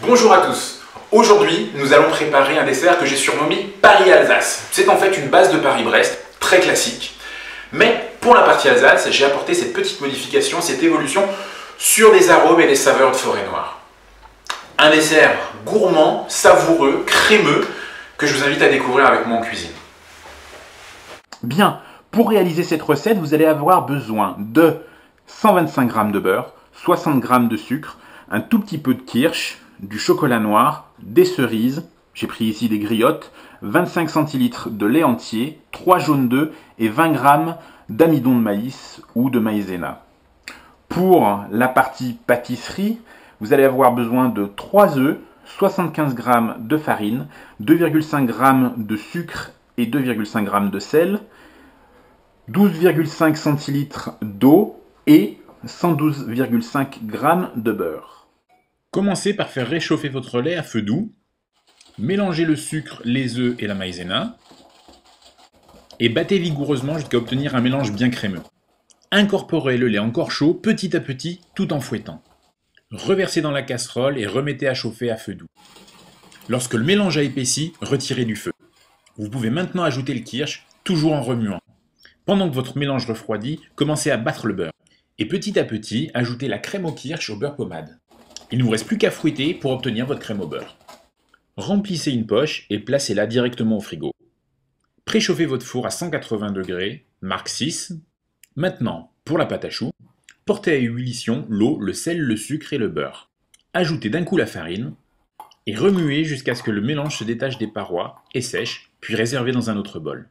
Bonjour à tous. Aujourd'hui, nous allons préparer un dessert que j'ai surnommé Paris-Alsace. C'est en fait une base de Paris-Brest, très classique. Mais pour la partie Alsace, j'ai apporté cette petite modification, cette évolution sur des arômes et des saveurs de forêt noire. Un dessert gourmand, savoureux, crémeux, que je vous invite à découvrir avec moi en cuisine. Bien, pour réaliser cette recette, vous allez avoir besoin de 125 g de beurre, 60 g de sucre, un tout petit peu de kirsch, du chocolat noir, des cerises, j'ai pris ici des griottes, 25 centilitres de lait entier, 3 jaunes d'œufs et 20 g d'amidon de maïs ou de maïzena. Pour la partie pâtisserie, vous allez avoir besoin de 3 œufs, 75 g de farine, 2,5 g de sucre et 2,5 g de sel, 12,5 centilitres d'eau et 112,5 g de beurre. Commencez par faire réchauffer votre lait à feu doux, mélangez le sucre, les œufs et la maïzena et battez vigoureusement jusqu'à obtenir un mélange bien crémeux. Incorporez le lait encore chaud petit à petit tout en fouettant. Reversez dans la casserole et remettez à chauffer à feu doux. Lorsque le mélange a épaissi, retirez du feu. Vous pouvez maintenant ajouter le kirsch, toujours en remuant. Pendant que votre mélange refroidit, commencez à battre le beurre. Et petit à petit, ajoutez la crème au kirsch au beurre pommade. Il ne vous reste plus qu'à fouetter pour obtenir votre crème au beurre. Remplissez une poche et placez-la directement au frigo. Préchauffez votre four à 180 degrés, marque 6. Maintenant, pour la pâte à choux, portez à ébullition l'eau, le sel, le sucre et le beurre. Ajoutez d'un coup la farine et remuez jusqu'à ce que le mélange se détache des parois et sèche, puis réservez dans un autre bol.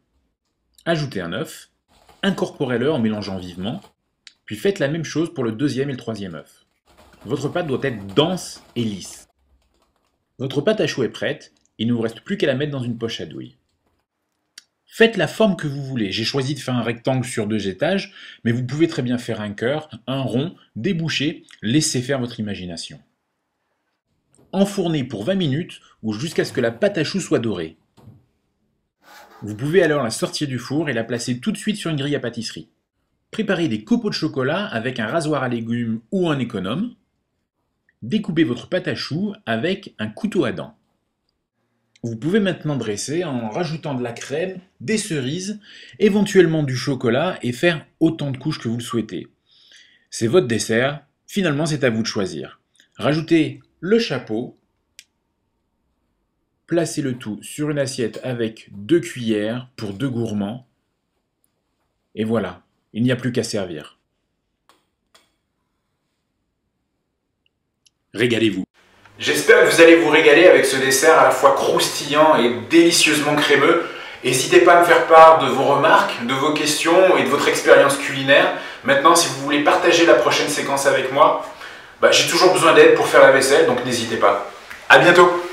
Ajoutez un œuf, incorporez-le en mélangeant vivement, puis faites la même chose pour le deuxième et le troisième œuf. Votre pâte doit être dense et lisse. Votre pâte à choux est prête, il ne vous reste plus qu'à la mettre dans une poche à douille. Faites la forme que vous voulez. J'ai choisi de faire un rectangle sur 2 étages, mais vous pouvez très bien faire un cœur, un rond, débouché, laissez faire votre imagination. Enfournez pour 20 minutes ou jusqu'à ce que la pâte à choux soit dorée. Vous pouvez alors la sortir du four et la placer tout de suite sur une grille à pâtisserie. Préparez des copeaux de chocolat avec un rasoir à légumes ou un économe. Découpez votre pâte à choux avec un couteau à dents. Vous pouvez maintenant dresser en rajoutant de la crème, des cerises, éventuellement du chocolat et faire autant de couches que vous le souhaitez. C'est votre dessert, finalement c'est à vous de choisir. Rajoutez le chapeau, placez le tout sur une assiette avec 2 cuillères pour 2 gourmands. Et voilà, il n'y a plus qu'à servir. Régalez-vous. J'espère que vous allez vous régaler avec ce dessert à la fois croustillant et délicieusement crémeux. N'hésitez pas à me faire part de vos remarques, de vos questions et de votre expérience culinaire. Maintenant, si vous voulez partager la prochaine séquence avec moi, j'ai toujours besoin d'aide pour faire la vaisselle, donc n'hésitez pas. À bientôt!